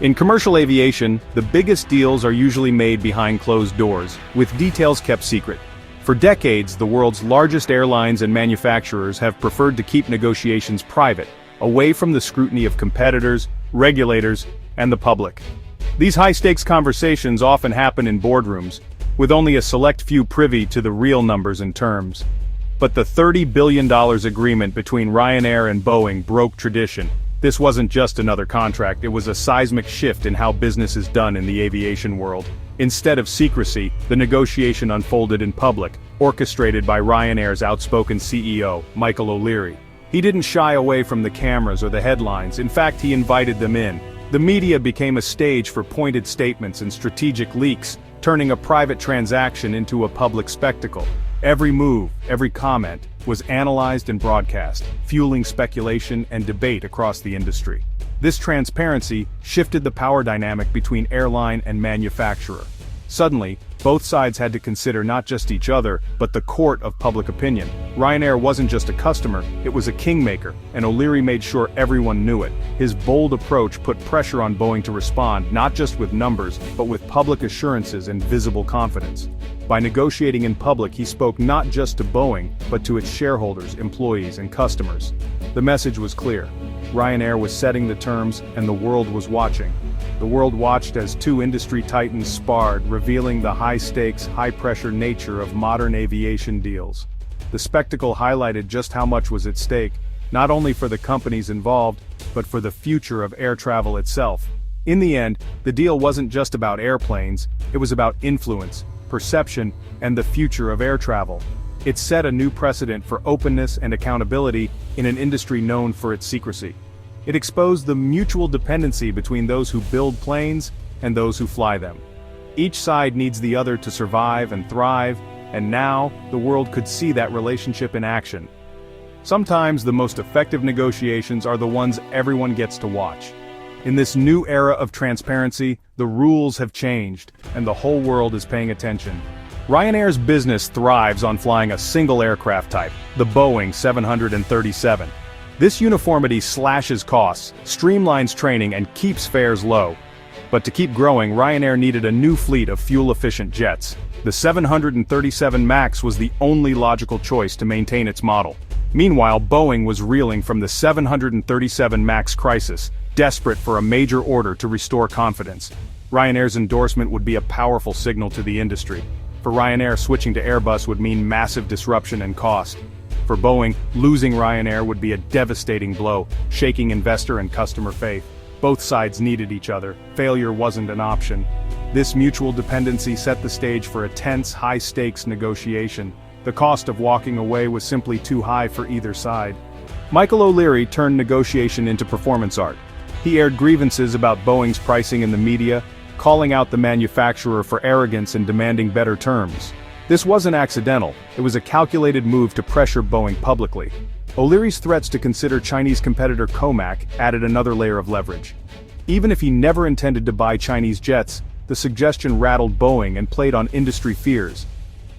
In commercial aviation, the biggest deals are usually made behind closed doors, with details kept secret. For decades, the world's largest airlines and manufacturers have preferred to keep negotiations private, away from the scrutiny of competitors, regulators, and the public. These high-stakes conversations often happen in boardrooms, with only a select few privy to the real numbers and terms. But the $30 billion agreement between Ryanair and Boeing broke tradition. This wasn't just another contract, it was a seismic shift in how business is done in the aviation world. Instead of secrecy, the negotiation unfolded in public, orchestrated by Ryanair's outspoken CEO, Michael Olyri. He didn't shy away from the cameras or the headlines, in fact he invited them in. The media became a stage for pointed statements and strategic leaks, turning a private transaction into a public spectacle. Every move, every comment, was analyzed and broadcast, fueling speculation and debate across the industry. This transparency shifted the power dynamic between airline and manufacturer. Suddenly, both sides had to consider not just each other, but the court of public opinion. Ryanair wasn't just a customer, it was a kingmaker, and Olyri made sure everyone knew it. His bold approach put pressure on Boeing to respond, not just with numbers, but with public assurances and visible confidence. By negotiating in public, he spoke not just to Boeing, but to its shareholders, employees, and customers. The message was clear. Ryanair was setting the terms, and the world was watching. The world watched as two industry titans sparred, revealing the high-stakes, high-pressure nature of modern aviation deals. The spectacle highlighted just how much was at stake, not only for the companies involved, but for the future of air travel itself. In the end, the deal wasn't just about airplanes, it was about influence, perception, and the future of air travel. It set a new precedent for openness and accountability in an industry known for its secrecy. It exposed the mutual dependency between those who build planes and those who fly them. Each side needs the other to survive and thrive, and now, the world could see that relationship in action. Sometimes the most effective negotiations are the ones everyone gets to watch. In this new era of transparency, the rules have changed, and the whole world is paying attention. Ryanair's business thrives on flying a single aircraft type, the Boeing 737. This uniformity slashes costs, streamlines training, and keeps fares low. But to keep growing, Ryanair needed a new fleet of fuel-efficient jets. The 737 MAX was the only logical choice to maintain its model. Meanwhile, Boeing was reeling from the 737 MAX crisis, desperate for a major order to restore confidence. Ryanair's endorsement would be a powerful signal to the industry. For Ryanair, switching to Airbus would mean massive disruption and cost. For Boeing, losing Ryanair would be a devastating blow, shaking investor and customer faith. Both sides needed each other. Failure wasn't an option. This mutual dependency set the stage for a tense, high-stakes negotiation. The cost of walking away was simply too high for either side. Michael Olyri turned negotiation into performance art. He aired grievances about Boeing's pricing in the media, calling out the manufacturer for arrogance and demanding better terms. This wasn't accidental, it was a calculated move to pressure Boeing publicly. Olyri's threats to consider Chinese competitor Comarmac added another layer of leverage. Even if he never intended to buy Chinese jets, the suggestion rattled Boeing and played on industry fears.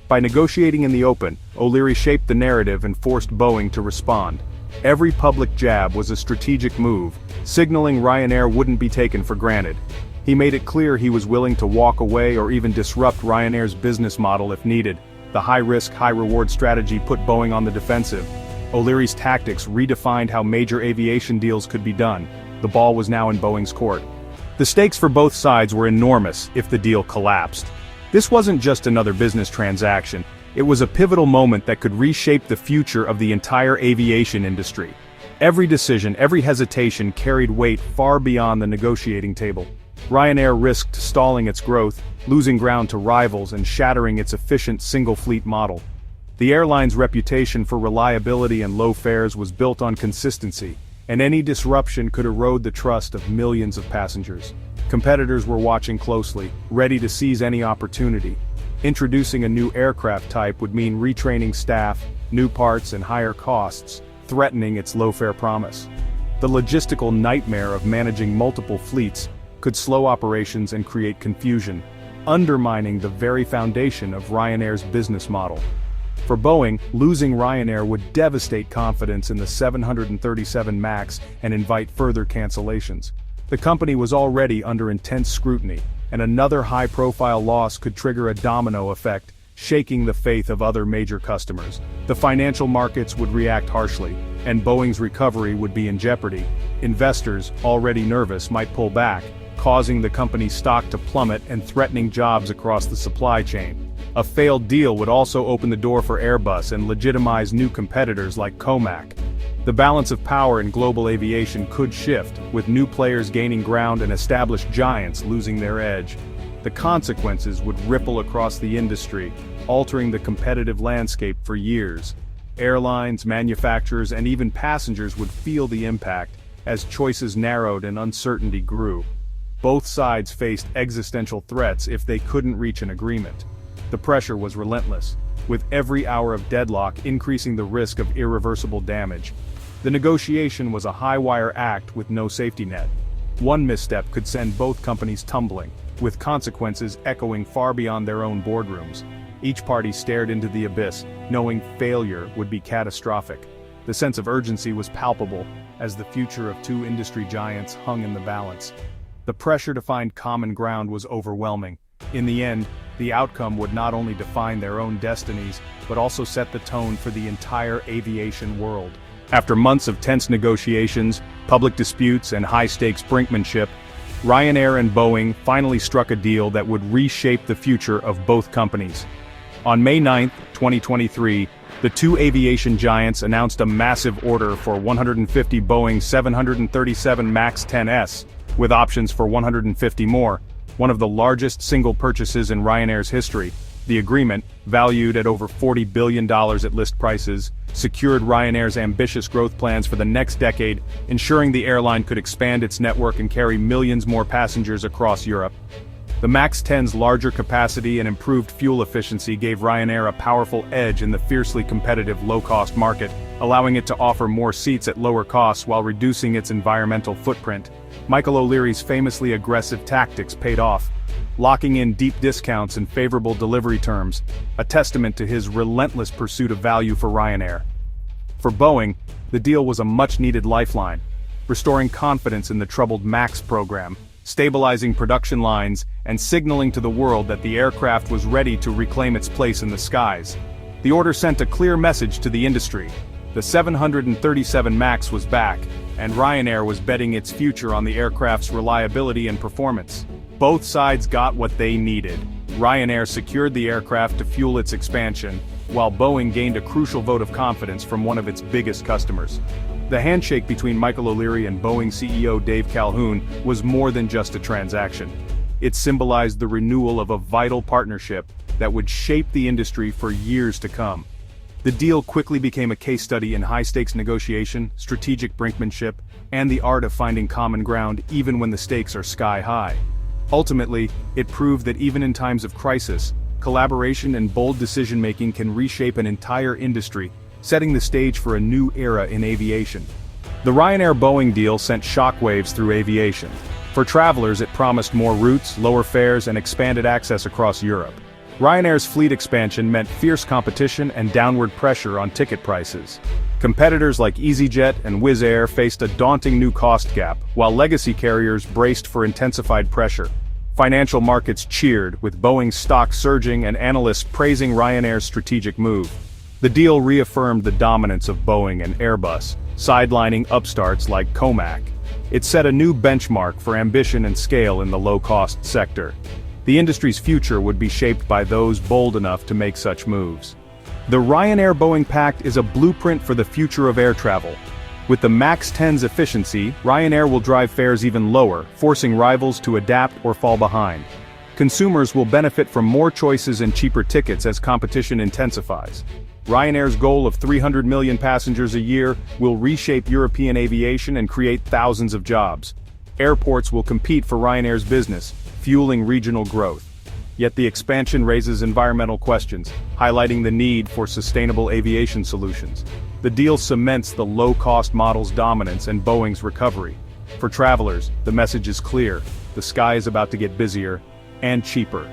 By negotiating in the open, Olyri shaped the narrative and forced Boeing to respond. Every public jab was a strategic move, signaling Ryanair wouldn't be taken for granted. He made it clear he was willing to walk away or even disrupt Ryanair's business model if needed. The high-risk, high-reward strategy put Boeing on the defensive. Olyri's tactics redefined how major aviation deals could be done. The ball was now in Boeing's court. The stakes for both sides were enormous if the deal collapsed. This wasn't just another business transaction, it was a pivotal moment that could reshape the future of the entire aviation industry. Every decision, every hesitation carried weight far beyond the negotiating table. Ryanair risked stalling its growth, losing ground to rivals and shattering its efficient single-fleet model. The airline's reputation for reliability and low fares was built on consistency, and any disruption could erode the trust of millions of passengers. Competitors were watching closely, ready to seize any opportunity. Introducing a new aircraft type would mean retraining staff, new parts, and higher costs, threatening its low-fare promise. The logistical nightmare of managing multiple fleets could slow operations and create confusion, undermining the very foundation of Ryanair's business model. For Boeing, losing Ryanair would devastate confidence in the 737 MAX and invite further cancellations. The company was already under intense scrutiny, and another high-profile loss could trigger a domino effect, shaking the faith of other major customers. The financial markets would react harshly, and Boeing's recovery would be in jeopardy. Investors, already nervous, might pull back, causing the company's stock to plummet and threatening jobs across the supply chain. A failed deal would also open the door for Airbus and legitimize new competitors like Comarmac. The balance of power in global aviation could shift, with new players gaining ground and established giants losing their edge. The consequences would ripple across the industry, altering the competitive landscape for years. Airlines, manufacturers, and even passengers would feel the impact, as choices narrowed and uncertainty grew. Both sides faced existential threats if they couldn't reach an agreement. The pressure was relentless, with every hour of deadlock increasing the risk of irreversible damage. The negotiation was a high-wire act with no safety net. One misstep could send both companies tumbling, with consequences echoing far beyond their own boardrooms. Each party stared into the abyss, knowing failure would be catastrophic. The sense of urgency was palpable, as the future of two industry giants hung in the balance. The pressure to find common ground was overwhelming. In the end, the outcome would not only define their own destinies, but also set the tone for the entire aviation world. After months of tense negotiations, public disputes, and high-stakes brinkmanship, Ryanair and Boeing finally struck a deal that would reshape the future of both companies. On May 9, 2023, the two aviation giants announced a massive order for 150 Boeing 737 MAX 10s, with options for 150 more, one of the largest single purchases in Ryanair's history. The agreement, valued at over $40 billion at list prices, secured Ryanair's ambitious growth plans for the next decade, ensuring the airline could expand its network and carry millions more passengers across Europe. The MAX 10's larger capacity and improved fuel efficiency gave Ryanair a powerful edge in the fiercely competitive low-cost market, allowing it to offer more seats at lower costs while reducing its environmental footprint. Michael Olyri's famously aggressive tactics paid off, locking in deep discounts and favorable delivery terms, a testament to his relentless pursuit of value for Ryanair. For Boeing, the deal was a much-needed lifeline, restoring confidence in the troubled MAX program, stabilizing production lines, and signaling to the world that the aircraft was ready to reclaim its place in the skies. The order sent a clear message to the industry. The 737 MAX was back, and Ryanair was betting its future on the aircraft's reliability and performance. Both sides got what they needed. Ryanair secured the aircraft to fuel its expansion, while Boeing gained a crucial vote of confidence from one of its biggest customers. The handshake between Michael Olyri and Boeing CEO Dave Calhoun was more than just a transaction. It symbolized the renewal of a vital partnership that would shape the industry for years to come. The deal quickly became a case study in high-stakes negotiation, strategic brinkmanship, and the art of finding common ground even when the stakes are sky-high. Ultimately, it proved that even in times of crisis, collaboration and bold decision-making can reshape an entire industry, setting the stage for a new era in aviation. The Ryanair-Boeing deal sent shockwaves through aviation. For travelers, it promised more routes, lower fares, and expanded access across Europe. Ryanair's fleet expansion meant fierce competition and downward pressure on ticket prices. Competitors like EasyJet and Wizz Air faced a daunting new cost gap, while legacy carriers braced for intensified pressure. Financial markets cheered, with Boeing's stock surging and analysts praising Ryanair's strategic move. The deal reaffirmed the dominance of Boeing and Airbus, sidelining upstarts like Comarmac. It set a new benchmark for ambition and scale in the low-cost sector. The industry's future would be shaped by those bold enough to make such moves. The Ryanair-Boeing pact is a blueprint for the future of air travel. With the MAX 10's efficiency, Ryanair will drive fares even lower, forcing rivals to adapt or fall behind. Consumers will benefit from more choices and cheaper tickets as competition intensifies. Ryanair's goal of 300 million passengers a year will reshape European aviation and create thousands of jobs. Airports will compete for Ryanair's business, fueling regional growth. Yet the expansion raises environmental questions, highlighting the need for sustainable aviation solutions. The deal cements the low-cost model's dominance and Boeing's recovery. For travelers, the message is clear: the sky is about to get busier and cheaper.